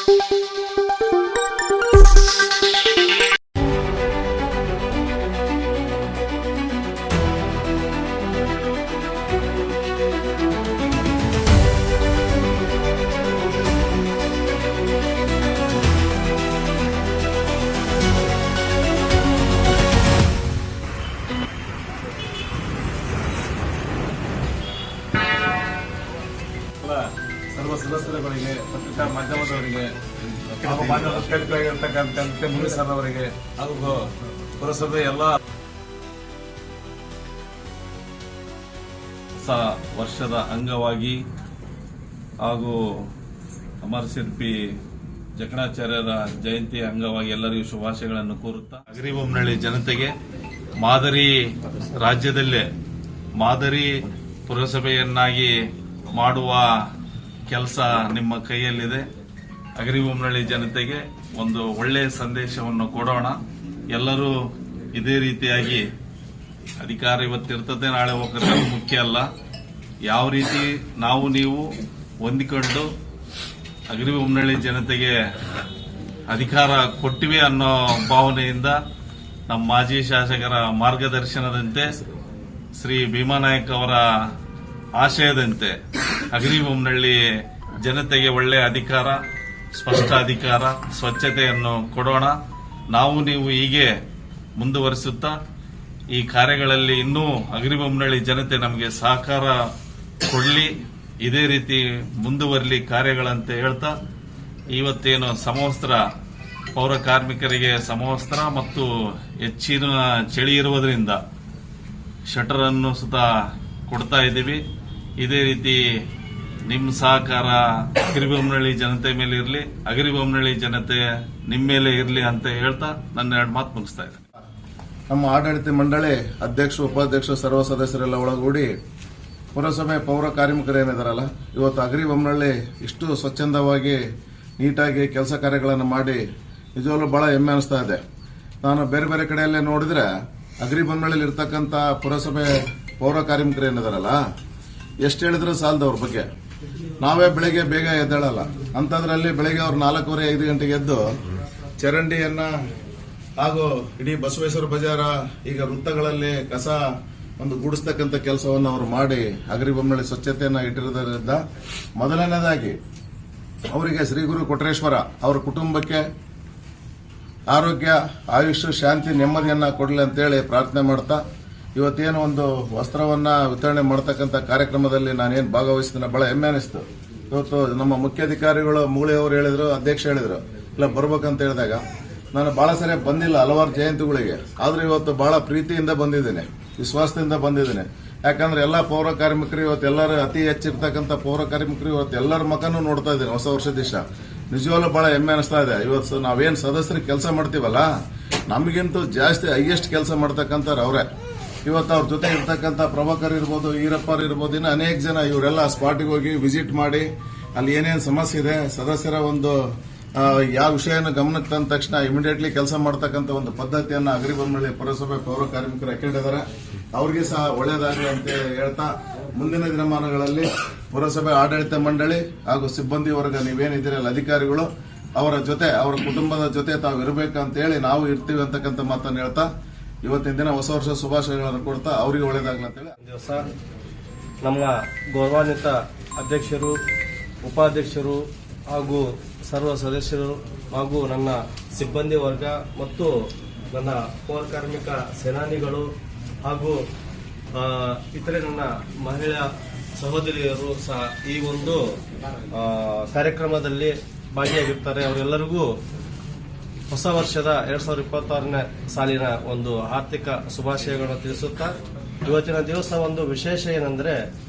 ಸರ್ವ ಸದಸ್ಯರುಗಳಿಗೆ, ಪತ್ರಿಕಾ ಮಾಧ್ಯಮದವರಿಗೆ, ಮಾಧ್ಯಮದಲ್ಲಿರ್ತಕ್ಕಂಥ ಮುನಿಸರವರಿಗೆ ಹಾಗೂ ಪುರಸಭೆ ಎಲ್ಲ ಹೊಸ ವರ್ಷದ ಅಂಗವಾಗಿ ಹಾಗೂ ಅಮರ ಶಿಲ್ಪಿ ಜಕಣಾಚಾರ್ಯರ ಜಯಂತಿ ಅಂಗವಾಗಿ ಎಲ್ಲರಿಗೂ ಶುಭಾಶಯಗಳನ್ನು ಕೋರುತ್ತಾ, ಅಗರಿಬೊಮ್ಮನಹಳ್ಳಿ ಜನತೆಗೆ ಮಾದರಿ ರಾಜ್ಯದಲ್ಲೇ ಮಾದರಿ ಪುರಸಭೆಯನ್ನಾಗಿ ಮಾಡುವ ಕೆಲಸ ನಿಮ್ಮ ಕೈಯಲ್ಲಿದೆ. ಅಗರಿಬೊಮ್ಮನಹಳ್ಳಿ ಜನತೆಗೆ ಒಂದು ಒಳ್ಳೆಯ ಸಂದೇಶವನ್ನು ಕೊಡೋಣ. ಎಲ್ಲರೂ ಇದೇ ರೀತಿಯಾಗಿ ಅಧಿಕಾರ ಇವತ್ತಿರ್ತದೆ, ನಾಳೆ ಹೋಗ್ತದೆ, ಮುಖ್ಯ ಅಲ್ಲ. ಯಾವ ರೀತಿ ನಾವು ನೀವು ಹೊಂದಿಕೊಂಡು ಅಗರಿಬೊಮ್ಮನಹಳ್ಳಿ ಜನತೆಗೆ ಅಧಿಕಾರ ಕೊಟ್ಟಿವೆ ಅನ್ನೋ ಭಾವನೆಯಿಂದ ನಮ್ಮ ಮಾಜಿ ಶಾಸಕರ ಮಾರ್ಗದರ್ಶನದಂತೆ ಶ್ರೀ ಭೀಮಾನಾಯಕ್ ಅವರ ಆಶಯದಂತೆ ಅಗರಿಬೊಮ್ಮನಹಳ್ಳಿ ಜನತೆಗೆ ಒಳ್ಳೆಯ ಅಧಿಕಾರ, ಸ್ಪಷ್ಟ ಅಧಿಕಾರ, ಸ್ವಚ್ಛತೆಯನ್ನು ಕೊಡೋಣ. ನಾವು ನೀವು ಹೀಗೆ ಮುಂದುವರಿಸುತ್ತಾ ಈ ಕಾರ್ಯಗಳಲ್ಲಿ ಇನ್ನೂ ಅಗರಿಬೊಮ್ಮನಹಳ್ಳಿ ಜನತೆ ನಮಗೆ ಸಹಕಾರ ಕೊಡಲಿ, ಇದೇ ರೀತಿ ಮುಂದುವರಲಿ ಕಾರ್ಯಗಳಂತ ಹೇಳ್ತಾ, ಇವತ್ತೇನು ಸಮವಸ್ತ್ರ ಪೌರ ಕಾರ್ಮಿಕರಿಗೆ ಸಮವಸ್ತ್ರ ಮತ್ತು ಹೆಚ್ಚಿನ ಚಳಿ ಇರುವುದರಿಂದ ಶಟರ್ ಅನ್ನು ಸುತ್ತ ಕೊಡ್ತಾ ಇದ್ದೀವಿ. ಇದೇ ರೀತಿ ನಿಮ್ಮ ಸಹಕಾರ ಅಗರಿಬೊಮ್ಮನಹಳ್ಳಿ ಜನತೆ ಮೇಲೆ ಇರಲಿ, ಅಗರಿಬೊಮ್ಮನಹಳ್ಳಿ ಜನತೆ ನಿಮ್ಮ ಮೇಲೆ ಇರಲಿ ಅಂತ ಹೇಳ್ತಾ ನನ್ನ ಎರಡು ಮಾತು ಮುಗಿಸ್ತಾ ಇದ್ದೇನೆ. ನಮ್ಮ ಆಡಳಿತ ಮಂಡಳಿ ಅಧ್ಯಕ್ಷ, ಉಪಾಧ್ಯಕ್ಷ, ಸರ್ವ ಸದಸ್ಯರೆಲ್ಲ ಒಳಗೂಡಿ ಪುರಸಭೆ ಪೌರ ಕಾರ್ಮಿಕರು ಏನಿದಾರಲ್ಲ, ಇವತ್ತು ಅಗರಿಬೊಮ್ಮನಹಳ್ಳಿ ಇಷ್ಟು ಸ್ವಚ್ಛಂದವಾಗಿ ನೀಟಾಗಿ ಕೆಲಸ ಕಾರ್ಯಗಳನ್ನು ಮಾಡಿ ನಿಜವಾಗ್ಲೂ ಬಹಳ ಹೆಮ್ಮೆ ಅನಿಸ್ತಾ ಇದೆ. ನಾನು ಬೇರೆ ಬೇರೆ ಕಡೆಯಲ್ಲೇ ನೋಡಿದ್ರೆ ಅಗರಿಬೊಮ್ಮನಹಳ್ಳಿ ಇರ್ತಕ್ಕಂಥ ಪುರಸಭೆ ಪೌರ ಕಾರ್ಮಿಕರು ಏನಿದಾರಲ್ಲ, ಎಷ್ಟು ಹೇಳಿದ್ರು ಸಾಲದು ಅವ್ರ ಬಗ್ಗೆ. ನಾವೇ ಬೆಳಿಗ್ಗೆ ಬೇಗ ಎದ್ದೇಳಲ್ಲ, ಅಂತದ್ರಲ್ಲಿ ಬೆಳಿಗ್ಗೆ ಅವ್ರು 4:15 ಗಂಟೆಗೆ ಎದ್ದು ಚರಂಡಿಯನ್ನ ಹಾಗೂ ಇಡೀ ಬಸವೇಶ್ವರ ಬಜಾರ ಈಗ ವೃತ್ತಗಳಲ್ಲಿ ಕಸ ಒಂದು ಗೂಡಿಸ್ತಕ್ಕಂಥ ಕೆಲಸವನ್ನು ಅವರು ಮಾಡಿ ಅಗರಿಬೊಮ್ಮನಹಳ್ಳಿ ಸ್ವಚ್ಛತೆಯನ್ನು ಇಟ್ಟಿರುವುದರಿಂದ ಮೊದಲನೇದಾಗಿ ಅವರಿಗೆ ಶ್ರೀ ಗುರು ಕೊಟ್ರೇಶ್ವರ ಅವರ ಕುಟುಂಬಕ್ಕೆ ಆರೋಗ್ಯ, ಆಯುಷ್, ಶಾಂತಿ, ನೆಮ್ಮದಿಯನ್ನ ಕೊಡಲಿ ಅಂತೇಳಿ ಪ್ರಾರ್ಥನೆ ಮಾಡ್ತಾ, ಇವತ್ತೇನು ಒಂದು ವಸ್ತ್ರವನ್ನ ವಿತರಣೆ ಮಾಡತಕ್ಕಂಥ ಕಾರ್ಯಕ್ರಮದಲ್ಲಿ ನಾನೇನು ಭಾಗವಹಿಸಿದ ಬಹಳ ಹೆಮ್ಮೆ ಅನಿಸ್ತು. ಇವತ್ತು ನಮ್ಮ ಮುಖ್ಯಾಧಿಕಾರಿಗಳು ಮೂಳಿ ಅವರು ಹೇಳಿದ್ರು, ಅಧ್ಯಕ್ಷ ಹೇಳಿದ್ರು ಇಲ್ಲ ಬರ್ಬೇಕಂತ ಹೇಳಿದಾಗ ನಾನು ಬಹಳ ಸರಿ ಬಂದಿಲ್ಲ ಹಲವಾರು ಜಯಂತಿಗಳಿಗೆ, ಆದ್ರೆ ಇವತ್ತು ಬಹಳ ಪ್ರೀತಿಯಿಂದ ಬಂದಿದ್ದೇನೆ, ವಿಶ್ವಾಸದಿಂದ ಬಂದಿದ್ದೇನೆ. ಯಾಕಂದ್ರೆ ಎಲ್ಲಾ ಪೌರ ಕಾರ್ಮಿಕರು ಇವತ್ತು ಎಲ್ಲರೂ ಅತಿ ಹೆಚ್ಚಿರ್ತಕ್ಕಂಥ ಪೌರ ಕಾರ್ಮಿಕರು ಇವತ್ತು ಎಲ್ಲರ ಮಕನೂ ನೋಡ್ತಾ ಇದ್ದೀನಿ ಹೊಸ ವರ್ಷ ದಿವಸ. ನಿಜವಾಗ್ಲೂ ಬಹಳ ಹೆಮ್ಮೆ ಅನಿಸ್ತಾ ಇದೆ. ಇವತ್ತು ನಾವೇನ್ ಸದಸ್ಯರು ಕೆಲಸ ಮಾಡ್ತೀವಲ್ಲ, ನಮಗಿಂತೂ ಜಾಸ್ತಿ ಹೈಯೆಸ್ಟ್ ಕೆಲಸ ಮಾಡ್ತಕ್ಕಂಥವ್ರು ಅವರೇ. ಇವತ್ತು ಅವ್ರ ಜೊತೆ ಇರ್ತಕ್ಕಂಥ ಪ್ರಭಾಕರ್ ಇರ್ಬೋದು, ಈರಪ್ಪರ್ ಇರ್ಬೋದು, ಇನ್ನು ಅನೇಕ ಜನ ಇವರೆಲ್ಲ ಸ್ಪಾಟಿಗೆ ಹೋಗಿ ವಿಸಿಟ್ ಮಾಡಿ ಅಲ್ಲಿ ಏನೇನು ಸಮಸ್ಯೆ ಇದೆ, ಸದಸ್ಯರ ಒಂದು ಯಾವ ವಿಷಯನ ಗಮನಕ್ಕೆ ತಂದ ತಕ್ಷಣ ಇಮಿಡಿಯೇಟ್ಲಿ ಕೆಲಸ ಮಾಡತಕ್ಕಂಥ ಒಂದು ಪದ್ಧತಿಯನ್ನ ಅಗರಿಬೊಮ್ಮನಹಳ್ಳಿ ಪುರಸಭೆ ಪೌರ ಕಾರ್ಮಿಕರು ಹಾಕೊಂಡಿದ್ದಾರೆ. ಅವ್ರಿಗೆ ಸಹ ಒಳ್ಳೆಯದಾಗಲಿ ಅಂತ ಹೇಳ್ತಾ, ಮುಂದಿನ ದಿನಮಾನಗಳಲ್ಲಿ ಪುರಸಭೆ ಆಡಳಿತ ಮಂಡಳಿ ಹಾಗೂ ಸಿಬ್ಬಂದಿ ವರ್ಗ ನೀವೇನಿದ್ದೀರಲ್ಲ ಅಧಿಕಾರಿಗಳು, ಅವರ ಜೊತೆ ಅವರ ಕುಟುಂಬದ ಜೊತೆ ತಾವು ಇರಬೇಕಂತ ಹೇಳಿ ನಾವು ಇರ್ತೀವಿ ಅಂತಕ್ಕಂಥ ಮಾತನ್ನು ಹೇಳ್ತಾ, ಇವತ್ತಿನ ದಿನ ಹೊಸ ವರ್ಷ ಶುಭಾಶಯಗಳನ್ನು ಕೊಡ್ತಾ ಅವರಿಗೆ ಒಳ್ಳೆಯದಾಗಲಿ ಅಂತ ಹೇಳಿ ದಿವಸ ನಮ್ಮ ಗೌರವಾನ್ವಿತ ಅಧ್ಯಕ್ಷರು, ಉಪಾಧ್ಯಕ್ಷರು ಹಾಗೂ ಸರ್ವ ಸದಸ್ಯರು ಹಾಗೂ ನನ್ನ ಸಿಬ್ಬಂದಿ ವರ್ಗ ಮತ್ತು ನನ್ನ ಪೌರ ಕಾರ್ಮಿಕ ಸೇನಾನಿಗಳು ಹಾಗೂ ಇತರೆ ನನ್ನ ಮಹಿಳಾ ಸಹೋದರಿಯರು ಸಹ ಈ ಒಂದು ಕಾರ್ಯಕ್ರಮದಲ್ಲಿ ಭಾಗಿಯಾಗಿರ್ತಾರೆ. ಅವರೆಲ್ಲರಿಗೂ ಹೊಸ ವರ್ಷದ 2026ನೇ ಸಾಲಿನ ಒಂದು ಆರ್ಥಿಕ ಶುಭಾಶಯಗಳನ್ನು ತಿಳಿಸುತ್ತಾ, ಇವತ್ತಿನ ದಿವಸ ಒಂದು ವಿಶೇಷ ಏನೆಂದರೆ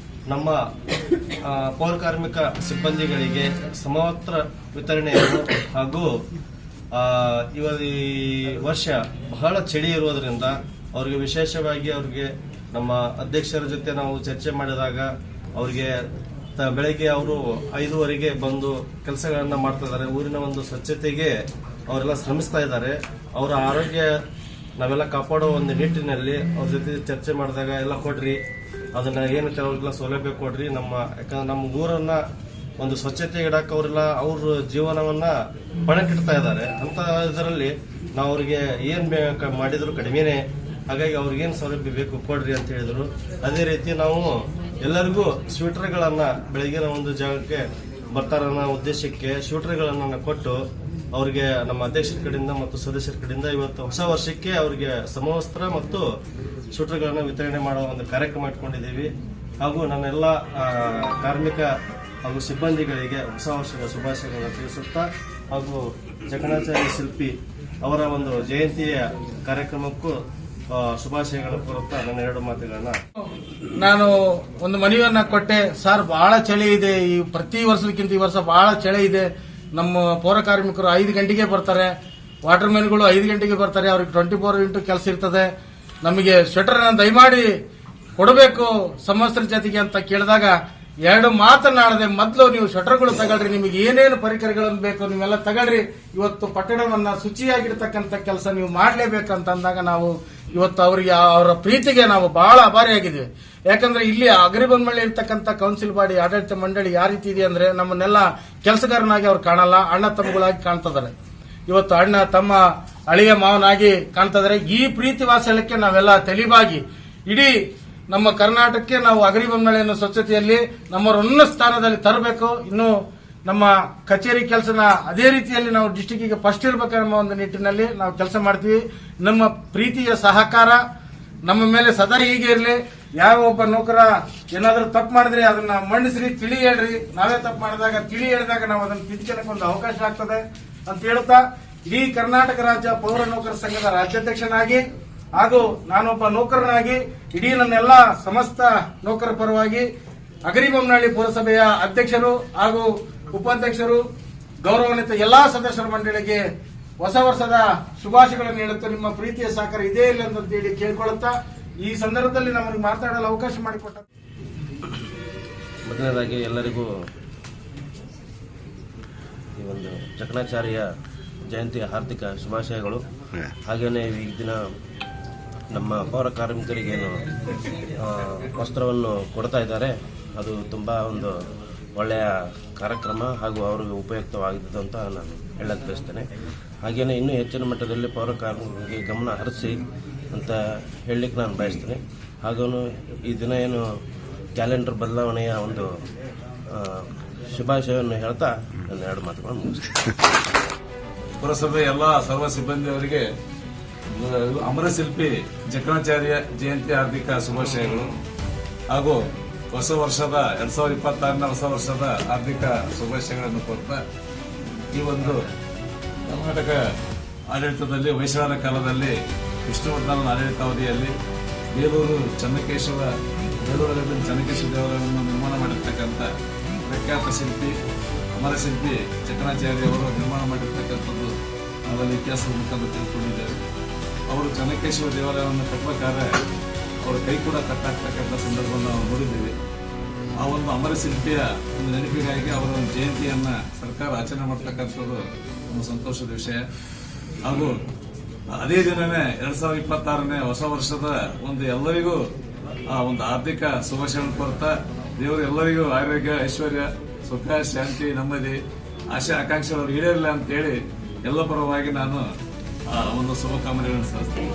ನಮ್ಮ ಪೌರ ಕಾರ್ಮಿಕ ಸಿಬ್ಬಂದಿಗಳಿಗೆ ಸಮವಸ್ತ್ರ ವಿತರಣೆಯನ್ನು ಹಾಗೂ ಈ ವರ್ಷ ಬಹಳ ಚಳಿ ಇರುವುದರಿಂದ ಅವರಿಗೆ ವಿಶೇಷವಾಗಿ ಅವರಿಗೆ ನಮ್ಮ ಅಧ್ಯಕ್ಷರ ಜೊತೆ ನಾವು ಚರ್ಚೆ ಮಾಡಿದಾಗ ಅವರಿಗೆ ಬೆಳಗ್ಗೆ ಅವರು 5:15ಗೆ ಬಂದು ಕೆಲಸಗಳನ್ನ ಮಾಡ್ತಾ ಇದ್ದಾರೆ. ಊರಿನ ಒಂದು ಸ್ವಚ್ಛತೆಗೆ ಅವರೆಲ್ಲ ಶ್ರಮಿಸ್ತಾ ಇದ್ದಾರೆ. ಅವರ ಆರೋಗ್ಯ ನಾವೆಲ್ಲ ಕಾಪಾಡೋ ಒಂದು ನಿಟ್ಟಿನಲ್ಲಿ ಅವ್ರ ಜೊತೆ ಚರ್ಚೆ ಮಾಡಿದಾಗ ಎಲ್ಲ ಕೊಡ್ರಿ, ಅದನ್ನ ಏನಂತ ಅವ್ರಿಗೆಲ್ಲ ಸೌಲಭ್ಯ ಕೊಡ್ರಿ, ಯಾಕಂದ್ರೆ ನಮ್ಮ ಊರನ್ನ ಒಂದು ಸ್ವಚ್ಛತೆ ಇಡಕ್ಕೆ ಅವರೆಲ್ಲ ಅವ್ರ ಜೀವನವನ್ನ ಪಣಕ್ಕಿಡ್ತಾ ಇದ್ದಾರೆ. ಅಂತ ಇದರಲ್ಲಿ ನಾವು ಅವ್ರಿಗೆ ಏನ್ ಮಾಡಿದ್ರು ಕಡಿಮೆನೆ, ಹಾಗಾಗಿ ಅವ್ರಿಗೇನು ಸೌಲಭ್ಯ ಬೇಕು ಕೊಡ್ರಿ ಅಂತ ಹೇಳಿದ್ರು. ಅದೇ ರೀತಿ ನಾವು ಎಲ್ಲರಿಗೂ ಸ್ವೆಟರ್ಗಳನ್ನ ಬೆಳಗಿನ ಒಂದು ಜಾಗಕ್ಕೆ ಬರ್ತಾರನ್ನ ಉದ್ದೇಶಕ್ಕೆ ಸ್ವೆಟರ್ಗಳನ್ನ ಕೊಟ್ಟು ಅವ್ರಿಗೆ ನಮ್ಮ ಅಧ್ಯಕ್ಷರ ಕಡೆಯಿಂದ ಮತ್ತು ಸದಸ್ಯರ ಕಡೆಯಿಂದ ಇವತ್ತು ಹೊಸ ವರ್ಷಕ್ಕೆ ಅವರಿಗೆ ಸಮವಸ್ತ್ರ ಮತ್ತು ಸ್ವೆಟರ್ಗಳನ್ನ ವಿತರಣೆ ಮಾಡುವ ಒಂದು ಕಾರ್ಯಕ್ರಮ ಇಟ್ಕೊಂಡಿದ್ದೀವಿ. ಹಾಗೂ ನನ್ನೆಲ್ಲ ಕಾರ್ಮಿಕ ಹಾಗೂ ಸಿಬ್ಬಂದಿಗಳಿಗೆ ಹೊಸ ವರ್ಷದ ಶುಭಾಶಯಗಳನ್ನು ತಿಳಿಸುತ್ತಾ ಹಾಗೂ ಜಕಣಾಚಾರ್ಯ ಶಿಲ್ಪಿ ಅವರ ಒಂದು ಜಯಂತಿಯ ಕಾರ್ಯಕ್ರಮಕ್ಕೂ ಶುಭಾಶಯಗಳನ್ನು ಕೋರುತ್ತಾ ನನ್ನ 2 ಮಾತುಗಳನ್ನ ನಾನು ಒಂದು ಮನವಿಯನ್ನ ಕೊಟ್ಟೆ. ಸರ್, ಬಹಳ ಚಳಿ ಇದೆ, ಈ ಪ್ರತಿ ವರ್ಷಕ್ಕಿಂತ ಈ ವರ್ಷ ಬಹಳ ಚಳಿ ಇದೆ. ನಮ್ಮ ಪೌರ ಕಾರ್ಮಿಕರು 5 ಗಂಟೆಗೆ ಬರ್ತಾರೆ, ವಾಟರ್ ಮ್ಯಾನ್ಗಳು 5 ಗಂಟೆಗೆ ಬರ್ತಾರೆ, ಅವ್ರಿಗೆ 24x ಕೆಲಸ ಇರ್ತದೆ. ನಮಗೆ ಸ್ವೆಟರ್ ದಯಮಾಡಿ ಕೊಡಬೇಕು ಸಮವಸ್ತ್ರ ಜೊತೆಗೆ ಅಂತ ಕೇಳಿದಾಗ 2 ಮಾತನಾಡದೆ ಮೊದಲು ನೀವು ಸ್ವೆಟರ್ಗಳು ತಗೊಳ್ರಿ, ನಿಮಗೆ ಏನೇನು ಪರಿಕರಗಳನ್ನು ಬೇಕು ನೀವೆಲ್ಲ ತಗೊಳ್ರಿ, ಇವತ್ತು ಪಟ್ಟಣವನ್ನ ಶುಚಿಯಾಗಿರ್ತಕ್ಕಂಥ ಕೆಲಸ ನೀವು ಮಾಡಲೇಬೇಕಂತ ಅಂದಾಗ ನಾವು ಇವತ್ತು ಅವರಿಗೆ ಅವರ ಪ್ರೀತಿಗೆ ನಾವು ಬಹಳ ಆಭಾರಿಯಾಗಿದ್ದೀವಿ. ಯಾಕಂದ್ರೆ ಇಲ್ಲಿ ಅಗ್ರಿಬೊಮ್ಮಳ್ಳಿ ಇರ್ತಕ್ಕಂಥ ಕೌನ್ಸಿಲ್ ಬಾಡಿ ಆಡಳಿತ ಮಂಡಳಿ ಯಾವ ರೀತಿ ಇದೆ ಅಂದ್ರೆ ನಮ್ಮನ್ನೆಲ್ಲ ಕೆಲಸಗಾರನಾಗಿ ಅವ್ರು ಕಾಣಲ್ಲ, ಅಣ್ಣ ತಮ್ಮಗಳಾಗಿ ಕಾಣ್ತಿದ್ದಾರೆ. ಇವತ್ತು ಅಣ್ಣ ತಮ್ಮ ಅಳಿಯ ಮಾವನಾಗಿ ಕಾಣ್ತಿದ್ದಾರೆ. ಈ ಪ್ರೀತಿ ವಾತ್ಸಲ್ಯಕ್ಕೆ ನಾವೆಲ್ಲ ತಲೆಬಾಗಿ ಇಡೀ ನಮ್ಮ ಕರ್ನಾಟಕಕ್ಕೆ ನಾವು ಅಗ್ರಿಬೊಮ್ಮಳ್ಳಿಯನ್ನು ಸ್ವಚ್ಛತೆಯಲ್ಲಿ ನಮ್ಮ ಉನ್ನತ ಸ್ಥಾನದಲ್ಲಿ ತರಬೇಕು. ಇನ್ನು ನಮ್ಮ ಕಚೇರಿ ಕೆಲಸನ ಅದೇ ರೀತಿಯಲ್ಲಿ ನಾವು ಡಿಸ್ಟಿಕ್ಕಿಗೆ ಫಸ್ಟ್ ಇರಬೇಕೆಂಬ ಒಂದು ನಿಟ್ಟಿನಲ್ಲಿ ನಾವು ಕೆಲಸ ಮಾಡ್ತೀವಿ. ನಮ್ಮ ಪ್ರೀತಿಯ ಸಹಕಾರ ನಮ್ಮ ಮೇಲೆ ಸದಾ ಹೀಗೆ ಇರಲಿ. ಯಾವ ಒಬ್ಬ ನೌಕರ ಏನಾದ್ರೂ ತಪ್ಪು ಮಾಡಿದ್ರೆ ಅದನ್ನ ಮಂಡಿಸ್ರಿ, ತಿಳಿ ಹೇಳ್ರಿ. ನಾವೇ ತಪ್ಪು ಮಾಡಿದಾಗ ತಿಳಿ ಹೇಳಿದಾಗ ನಾವು ಅದನ್ನು ತಿದ್ದುಕೊಳ್ಳಕ್ಕೆ ಒಂದು ಅವಕಾಶ ಆಗ್ತದೆ ಅಂತ ಹೇಳುತ್ತಾ ಇಡೀ ಕರ್ನಾಟಕ ರಾಜ್ಯ ಪೌರ ನೌಕರ ಸಂಘದ ರಾಜ್ಯಾಧ್ಯಕ್ಷನಾಗಿ ಹಾಗೂ ನಾನೊಬ್ಬ ನೌಕರನಾಗಿ ಇಡೀ ನನ್ನೆಲ್ಲ ಸಮಸ್ತ ನೌಕರ ಪರವಾಗಿ ಅಗರಿಬೊಮ್ಮನಹಳ್ಳಿ ಪುರಸಭೆಯ ಅಧ್ಯಕ್ಷರು ಹಾಗೂ ಉಪಾಧ್ಯಕ್ಷರು, ಗೌರವಾನ್ವಿತ ಎಲ್ಲಾ ಸದಸ್ಯರ ಮಂಡಳಿಗೆ ಹೊಸ ವರ್ಷದ ಶುಭಾಶಯಗಳನ್ನು ಹೇಳುತ್ತಾ ನಿಮ್ಮ ಪ್ರೀತಿಯ ಸಹಕಾರ ಇದೇ ಇಲ್ಲ ಅಂತೇಳಿ ಕೇಳಿಕೊಳ್ಳುತ್ತಾ ಈ ಸಂದರ್ಭದಲ್ಲಿ ನಮಗೆ ಮಾತಾಡಲು ಅವಕಾಶ ಮಾಡಿಕೊಟ್ಟ ಮೊದಲನೇದಾಗಿ ಎಲ್ಲರಿಗೂ ಈ ಒಂದು ಜಕಣಾಚಾರ್ಯ ಜಯಂತಿಯ ಹಾರ್ದಿಕ ಶುಭಾಶಯಗಳು. ಹಾಗೆಯೇ ಈ ದಿನ ನಮ್ಮ ಪೌರ ಕಾರ್ಮಿಕರಿಗೇನು ವಸ್ತ್ರವನ್ನು ಕೊಡ್ತಾ ಇದ್ದಾರೆ, ಅದು ತುಂಬ ಒಂದು ಒಳ್ಳೆಯ ಕಾರ್ಯಕ್ರಮ ಹಾಗೂ ಅವರಿಗೆ ಉಪಯುಕ್ತವಾಗಿದ್ದು ಅಂತ ನಾನು ಹೇಳಕ್ಕೆ ಬಯಸ್ತೇನೆ. ಹಾಗೆಯೇ ಇನ್ನೂ ಹೆಚ್ಚಿನ ಮಟ್ಟದಲ್ಲಿ ಪೌರ ಕಾರ್ಮಿಕರಿಗೆ ಗಮನ ಹರಿಸಿ ಅಂತ ಹೇಳಲಿಕ್ಕೆ ನಾನು ಬಯಸ್ತೇನೆ. ಹಾಗೂ ಈ ದಿನ ಏನು ಕ್ಯಾಲೆಂಡರ್ ಬದಲಾವಣೆಯ ಒಂದು ಶುಭಾಶಯವನ್ನು ಹೇಳ್ತಾ ನನ್ನ 2 ಮಾತುಗಳನ್ನು ಮುಗಿಸ್ತೇನೆ. ಪುರಸಭೆ ಎಲ್ಲ ಸರ್ವ ಸಿಬ್ಬಂದಿಯವರಿಗೆ ಅಮರಶಿಲ್ಪಿ ಜಕಣಾಚಾರ್ಯ ಜಯಂತಿ ಹಾರ್ದಿಕ ಶುಭಾಶಯಗಳು ಹಾಗೂ ಹೊಸ ವರ್ಷದ 2026ನ ಹೊಸ ವರ್ಷದ ಆರ್ಥಿಕ ಶುಭಾಶಯಗಳನ್ನು ಕೋರ್ತಾ ಈ ಒಂದು ಕರ್ನಾಟಕ ಆಡಳಿತದಲ್ಲಿ ಹೊಯ್ಸಳರ ಕಾಲದಲ್ಲಿ ವಿಷ್ಣುವರ್ಧನನ ಆಡಳಿತಾವಧಿಯಲ್ಲಿ ಬೇಲೂರಲ್ಲಿ ಚೆನ್ನಕೇಶವ ದೇವಾಲಯವನ್ನು ನಿರ್ಮಾಣ ಮಾಡಿರ್ತಕ್ಕಂಥ ಪ್ರಖ್ಯಾತ ಶಿಲ್ಪಿ ಅಮರಶಿಲ್ಪಿ ಜಕಣಾಚಾರ್ಯ ಅವರು ನಿರ್ಮಾಣ ಮಾಡಿರ್ತಕ್ಕಂಥದ್ದು ನಾವೆಲ್ಲ ಇತಿಹಾಸದ ಮುಖಾಂತರ ತಿಳ್ಕೊಂಡಿದ್ದೇವೆ. ಅವರು ಚೆನ್ನಕೇಶವ ದೇವಾಲಯವನ್ನು ಕಟ್ಟಬೇಕಾದ್ರೆ ಅವರ ಕೈ ಕೂಡ ಕಟ್ಟಾಗ್ತಕ್ಕಂಥ ಸಂದರ್ಭವನ್ನು ನಾವು ನೋಡಿದ್ದೀವಿ. ಆ ಒಂದು ಅಮರಶಿಲ್ಪಿಯ ಒಂದು ನೆನಪಿಗಾಗಿ ಅವರ ಒಂದು ಜಯಂತಿಯನ್ನ ಸರ್ಕಾರ ಆಚರಣೆ ಮಾಡ್ತಕ್ಕಂಥದ್ದು ಒಂದು ಸಂತೋಷದ ವಿಷಯ. ಹಾಗೂ ಅದೇ ದಿನನೇ 2026ನೇ ಹೊಸ ವರ್ಷದ ಒಂದು ಎಲ್ಲರಿಗೂ ಒಂದು ಆರ್ಥಿಕ ಶುಭಾಶಯವನ್ನು ಕೋರ್ತಾ ದೇವರು ಎಲ್ಲರಿಗೂ ಆರೋಗ್ಯ, ಐಶ್ವರ್ಯ, ಸುಖ, ಶಾಂತಿ, ನೆಮ್ಮದಿ, ಆಶೆ ಆಕಾಂಕ್ಷೆಗಳು ಈಡೇರಲಿಲ್ಲ ಅಂತೇಳಿ ಎಲ್ಲ ಪರವಾಗಿ ನಾನು ಒಂದು ಶುಭಕಾಮನೆಗಳನ್ನು ಸಲ್ಲಿಸ್ತೇನೆ.